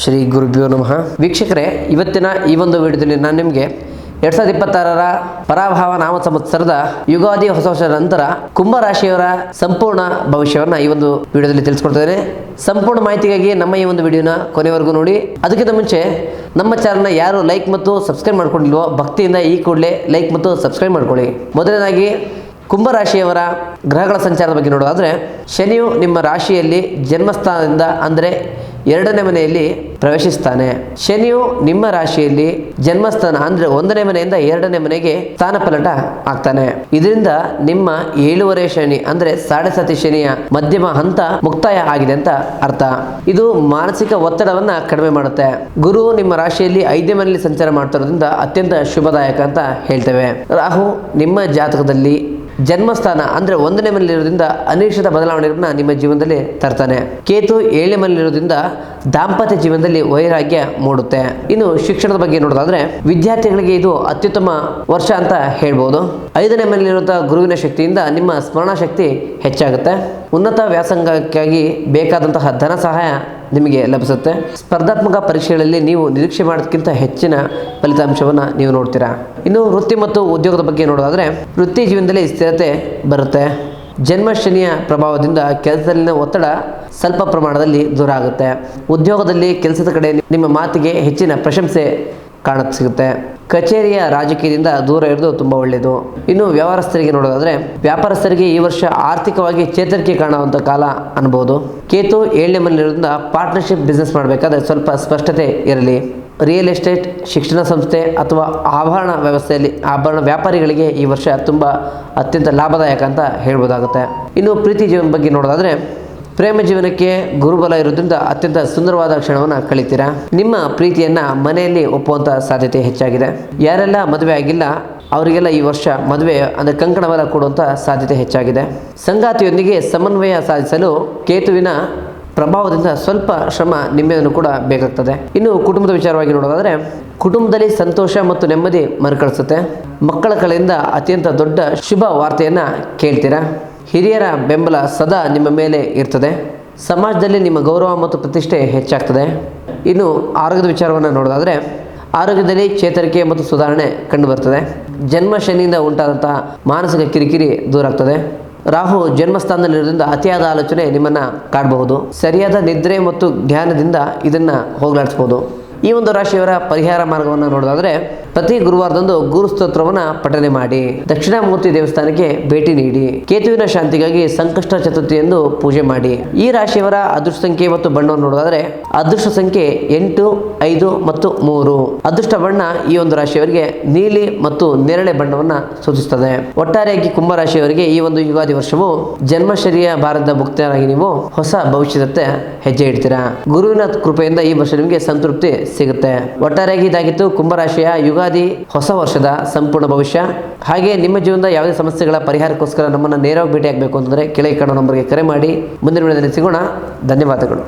ಶ್ರೀ ಗುರುಭ್ಯೋ ನಮಃ. ವೀಕ್ಷಕರೇ, ಇವತ್ತಿನ ಈ ಒಂದು ವಿಡಿಯೋದಲ್ಲಿ ನಾನು ನಿಮಗೆ 2026ರ ಪರಾಭವ ನಾಮ ಸಂವತ್ಸರದ ಯುಗಾದಿ ಹೊಸ ವರ್ಷದ ನಂತರ ಕುಂಭರಾಶಿಯವರ ಸಂಪೂರ್ಣ ಭವಿಷ್ಯವನ್ನು ಈ ಒಂದು ವಿಡಿಯೋದಲ್ಲಿ ತಿಳಿಸ್ಕೊಡ್ತೇನೆ. ಸಂಪೂರ್ಣ ಮಾಹಿತಿಗಾಗಿ ನಮ್ಮ ಈ ಒಂದು ವಿಡಿಯೋನ ಕೊನೆವರೆಗೂ ನೋಡಿ. ಅದಕ್ಕಿಂತ ಮುಂಚೆ ನಮ್ಮ ಚಾನಲ್ನ ಯಾರು ಲೈಕ್ ಮತ್ತು ಸಬ್ಸ್ಕ್ರೈಬ್ ಮಾಡ್ಕೊಂಡಿಲ್ವೋ ಭಕ್ತಿಯಿಂದ ಈ ಕೂಡಲೇ ಲೈಕ್ ಮತ್ತು ಸಬ್ಸ್ಕ್ರೈಬ್ ಮಾಡ್ಕೊಳ್ಳಿ. ಮೊದಲನೇದಾಗಿ ಕುಂಭರಾಶಿಯವರ ಗ್ರಹಗಳ ಸಂಚಾರದ ಬಗ್ಗೆ ನೋಡೋದಾದರೆ, ಶನಿಯು ನಿಮ್ಮ ರಾಶಿಯಲ್ಲಿ ಜನ್ಮಸ್ಥಾನದಿಂದ ಅಂದರೆ 2ನೇ ಮನೆಯಲ್ಲಿ ಪ್ರವೇಶಿಸ್ತಾನೆ. ಶನಿಯು ನಿಮ್ಮ ರಾಶಿಯಲ್ಲಿ ಜನ್ಮಸ್ಥಾನ ಅಂದರೆ 1ನೇ ಮನೆಯಿಂದ 2ನೇ ಮನೆಗೆ ಸ್ಥಾನಪಲಟ ಆಗ್ತಾನೆ. ಇದರಿಂದ ನಿಮ್ಮ 7ನೇ ಶನಿ ಅಂದರೆ 7.5 ಶನಿಯ ಮಧ್ಯಮ ಹಂತ ಮುಕ್ತಾಯ ಆಗಿದೆ ಅಂತ ಅರ್ಥ. ಇದು ಮಾನಸಿಕ ಒತ್ತಡವನ್ನ ಕಡಿಮೆ ಮಾಡುತ್ತೆ. ಗುರು ನಿಮ್ಮ ರಾಶಿಯಲ್ಲಿ 5ನೇ ಮನೆಯಲ್ಲಿ ಸಂಚಾರ ಮಾಡ್ತಿರೋದ್ರಿಂದ ಅತ್ಯಂತ ಶುಭದಾಯಕ ಅಂತ ಹೇಳ್ತೇವೆ. ರಾಹು ನಿಮ್ಮ ಜಾತಕದಲ್ಲಿ ಜನ್ಮಸ್ಥಾನ ಅಂದರೆ 1ನೇ ಮನೆಯಲ್ಲಿರೋದ್ರಿಂದ ಅನಿರೀಕ್ಷಿತ ಬದಲಾವಣೆಗಳನ್ನ ನಿಮ್ಮ ಜೀವನದಲ್ಲಿ ತರ್ತಾನೆ. ಕೇತು 7ನೇ ಮನೆಯಲ್ಲಿರೋದ್ರಿಂದ ದಾಂಪತ್ಯ ಜೀವನದಲ್ಲಿ ವೈರಾಗ್ಯ ಮೂಡುತ್ತೆ. ಇನ್ನು ಶಿಕ್ಷಣದ ಬಗ್ಗೆ ನೋಡೋದಾದ್ರೆ, ವಿದ್ಯಾರ್ಥಿಗಳಿಗೆ ಇದು ಅತ್ಯುತ್ತಮ ವರ್ಷ ಅಂತ ಹೇಳ್ಬೋದು. 5ನೇ ಮನೆಯಲ್ಲಿರುವಂತಹ ಗುರುವಿನ ಶಕ್ತಿಯಿಂದ ನಿಮ್ಮ ಸ್ಮರಣ ಶಕ್ತಿ ಹೆಚ್ಚಾಗುತ್ತೆ. ಉನ್ನತ ವ್ಯಾಸಂಗಕ್ಕಾಗಿ ಬೇಕಾದಂತಹ ಧನ ಸಹಾಯ ನಿಮಗೆ ಲಭಿಸುತ್ತೆ. ಸ್ಪರ್ಧಾತ್ಮಕ ಪರೀಕ್ಷೆಗಳಲ್ಲಿ ನೀವು ನಿರೀಕ್ಷೆ ಮಾಡೋದಕ್ಕಿಂತ ಹೆಚ್ಚಿನ ಫಲಿತಾಂಶವನ್ನು ನೀವು ನೋಡ್ತೀರಾ. ಇನ್ನು ವೃತ್ತಿ ಮತ್ತು ಉದ್ಯೋಗದ ಬಗ್ಗೆ ನೋಡೋದಾದರೆ, ವೃತ್ತಿ ಜೀವನದಲ್ಲಿ ಸ್ಥಿರತೆ ಬರುತ್ತೆ. ಜನ್ಮ ಶನಿಯ ಪ್ರಭಾವದಿಂದ ಕೆಲಸದಲ್ಲಿನ ಒತ್ತಡ ಸ್ವಲ್ಪ ಪ್ರಮಾಣದಲ್ಲಿ ದೂರ ಆಗುತ್ತೆ. ಉದ್ಯೋಗದಲ್ಲಿ ಕೆಲಸದ ಕಡೆ ನಿಮ್ಮ ಮಾತಿಗೆ ಹೆಚ್ಚಿನ ಪ್ರಶಂಸೆ ಸಿಗುತ್ತೆ. ಕಚೇರಿಯ ರಾಜಕೀಯದಿಂದ ದೂರ ಇರೋದು ತುಂಬ ಒಳ್ಳೆಯದು. ಇನ್ನು ವ್ಯವಹಾರಸ್ಥರಿಗೆ ನೋಡೋದಾದರೆ, ವ್ಯಾಪಾರಸ್ಥರಿಗೆ ಈ ವರ್ಷ ಆರ್ಥಿಕವಾಗಿ ಚೇತರಿಕೆ ಕಾಣುವಂಥ ಕಾಲ ಅನ್ಬೋದು. ಕೇತು 7ನೇ ಮನೆಯಲ್ಲಿರೋದ್ರಿಂದ ಪಾರ್ಟ್ನರ್ಶಿಪ್ ಬಿಸ್ನೆಸ್ ಮಾಡಬೇಕಾದ್ರೆ ಸ್ವಲ್ಪ ಸ್ಪಷ್ಟತೆ ಇರಲಿ. ರಿಯಲ್ ಎಸ್ಟೇಟ್, ಶಿಕ್ಷಣ ಸಂಸ್ಥೆ ಅಥವಾ ಆಭರಣ ವ್ಯವಸ್ಥೆಯಲ್ಲಿ ಆಭರಣ ವ್ಯಾಪಾರಿಗಳಿಗೆ ಈ ವರ್ಷ ತುಂಬ ಅತ್ಯಂತ ಲಾಭದಾಯಕ ಅಂತ ಹೇಳ್ಬೋದಾಗುತ್ತೆ. ಇನ್ನು ಪ್ರೀತಿ ಜೀವನ ಬಗ್ಗೆ ನೋಡೋದಾದರೆ, ಪ್ರೇಮ ಜೀವನಕ್ಕೆ ಗುರುಬಲ ಇರೋದ್ರಿಂದ ಅತ್ಯಂತ ಸುಂದರವಾದ ಕ್ಷಣವನ್ನು ಕಳಿತೀರಾ. ನಿಮ್ಮ ಪ್ರೀತಿಯನ್ನು ಮನೆಯಲ್ಲಿ ಒಪ್ಪುವಂಥ ಸಾಧ್ಯತೆ ಹೆಚ್ಚಾಗಿದೆ. ಯಾರೆಲ್ಲ ಮದುವೆ ಆಗಿಲ್ಲ ಅವರಿಗೆಲ್ಲ ಈ ವರ್ಷ ಮದುವೆ ಅಂದರೆ ಕಂಕಣ ಬಲ ಕೊಡುವಂಥ ಸಾಧ್ಯತೆ ಹೆಚ್ಚಾಗಿದೆ. ಸಂಗಾತಿಯೊಂದಿಗೆ ಸಮನ್ವಯ ಸಾಧಿಸಲು ಕೇತುವಿನ ಪ್ರಭಾವದಿಂದ ಸ್ವಲ್ಪ ಶ್ರಮ ನಿಮ್ಮೆಯನ್ನು ಕೂಡ ಬೇಕಾಗ್ತದೆ. ಇನ್ನು ಕುಟುಂಬದ ವಿಚಾರವಾಗಿ ನೋಡೋದಾದರೆ, ಕುಟುಂಬದಲ್ಲಿ ಸಂತೋಷ ಮತ್ತು ನೆಮ್ಮದಿ ಮರುಕಳಿಸುತ್ತೆ. ಮಕ್ಕಳ ಕಡೆಯಿಂದ ಅತ್ಯಂತ ದೊಡ್ಡ ಶುಭ ವಾರ್ತೆಯನ್ನು ಕೇಳ್ತೀರಾ. ಹಿರಿಯರ ಬೆಂಬಲ ಸದಾ ನಿಮ್ಮ ಮೇಲೆ ಇರ್ತದೆ. ಸಮಾಜದಲ್ಲಿ ನಿಮ್ಮ ಗೌರವ ಮತ್ತು ಪ್ರತಿಷ್ಠೆ ಹೆಚ್ಚಾಗ್ತದೆ. ಇನ್ನು ಆರೋಗ್ಯದ ವಿಚಾರವನ್ನು ನೋಡೋದಾದರೆ, ಆರೋಗ್ಯದಲ್ಲಿ ಚೇತರಿಕೆ ಮತ್ತು ಸುಧಾರಣೆ ಕಂಡುಬರ್ತದೆ. ಜನ್ಮ ಶನಿಯಿಂದ ಉಂಟಾದಂತಹ ಮಾನಸಿಕ ಕಿರಿಕಿರಿ ದೂರ ಆಗ್ತದೆ. ರಾಹು ಜನ್ಮಸ್ಥಾನದಲ್ಲಿರೋದ್ರಿಂದ ಅತಿಯಾದ ಆಲೋಚನೆ ನಿಮ್ಮನ್ನು ಕಾಡಬಹುದು. ಸರಿಯಾದ ನಿದ್ರೆ ಮತ್ತು ಧ್ಯಾನದಿಂದ ಇದನ್ನು ಹೋಗಲಾಡಿಸ್ಬೋದು. ಈ ಒಂದು ರಾಶಿಯವರ ಪರಿಹಾರ ಮಾರ್ಗವನ್ನು ನೋಡೋದಾದರೆ, ಪ್ರತಿ ಗುರುವಾರದಂದು ಗುರು ಸ್ತೋತ್ರವನ್ನು ಪಠನೆ ಮಾಡಿ. ದಕ್ಷಿಣಾಮೂರ್ತಿ ದೇವಸ್ಥಾನಕ್ಕೆ ಭೇಟಿ ನೀಡಿ. ಕೇತುವಿನ ಶಾಂತಿಗಾಗಿ ಸಂಕಷ್ಟ ಚತುರ್ಥಿ ಎಂದು ಪೂಜೆ ಮಾಡಿ. ಈ ರಾಶಿಯವರ ಅದೃಷ್ಟ ಸಂಖ್ಯೆ ಮತ್ತು ಬಣ್ಣವನ್ನು ನೋಡೋದಾದರೆ, ಅದೃಷ್ಟ ಸಂಖ್ಯೆ 8, 5 ಮತ್ತು 3. ಅದೃಷ್ಟ ಬಣ್ಣ ಈ ಒಂದು ರಾಶಿಯವರಿಗೆ ನೀಲಿ ಮತ್ತು ನೇರಳೆ ಬಣ್ಣವನ್ನು ಸೂಚಿಸುತ್ತದೆ. ಒಟ್ಟಾರೆಯಾಗಿ ಕುಂಭರಾಶಿಯವರಿಗೆ ಈ ಒಂದು ಯುಗಾದಿ ವರ್ಷವು ಜನ್ಮಶರಿಯ ಭಾರತದ ಮುಕ್ತರಾಗಿ ನೀವು ಹೊಸ ಭವಿಷ್ಯದತ್ತ ಹೆಜ್ಜೆ ಇಡ್ತೀರಾ. ಗುರುವಿನ ಕೃಪೆಯಿಂದ ಈ ವರ್ಷ ನಿಮಗೆ ಸಂತೃಪ್ತಿ ಸಿಗುತ್ತೆ. ಒಟ್ಟಾರೆಯಾಗಿ ಇದಾಗಿತ್ತು ಕುಂಭರಾಶಿಯ ಯುಗಾದಿ ಹೊಸ ವರ್ಷದ ಸಂಪೂರ್ಣ ಭವಿಷ್ಯ. ಹಾಗೆ ನಿಮ್ಮ ಜೀವನದ ಯಾವುದೇ ಸಮಸ್ಯೆಗಳ ಪರಿಹಾರಕ್ಕೋಸ್ಕರ ನಮ್ಮನ್ನು ನೇರವಾಗಿ ಭೇಟಿ ಆಗಬೇಕು ಅಂತಂದರೆ ಕೆಳಗೆ ಕಾಣೋ ನಂಬರ್ಗೆ ಕರೆ ಮಾಡಿ. ಮುಂದಿನ ವಿಡಿಯೋದಲ್ಲಿ ಸಿಗೋಣ. ಧನ್ಯವಾದಗಳು.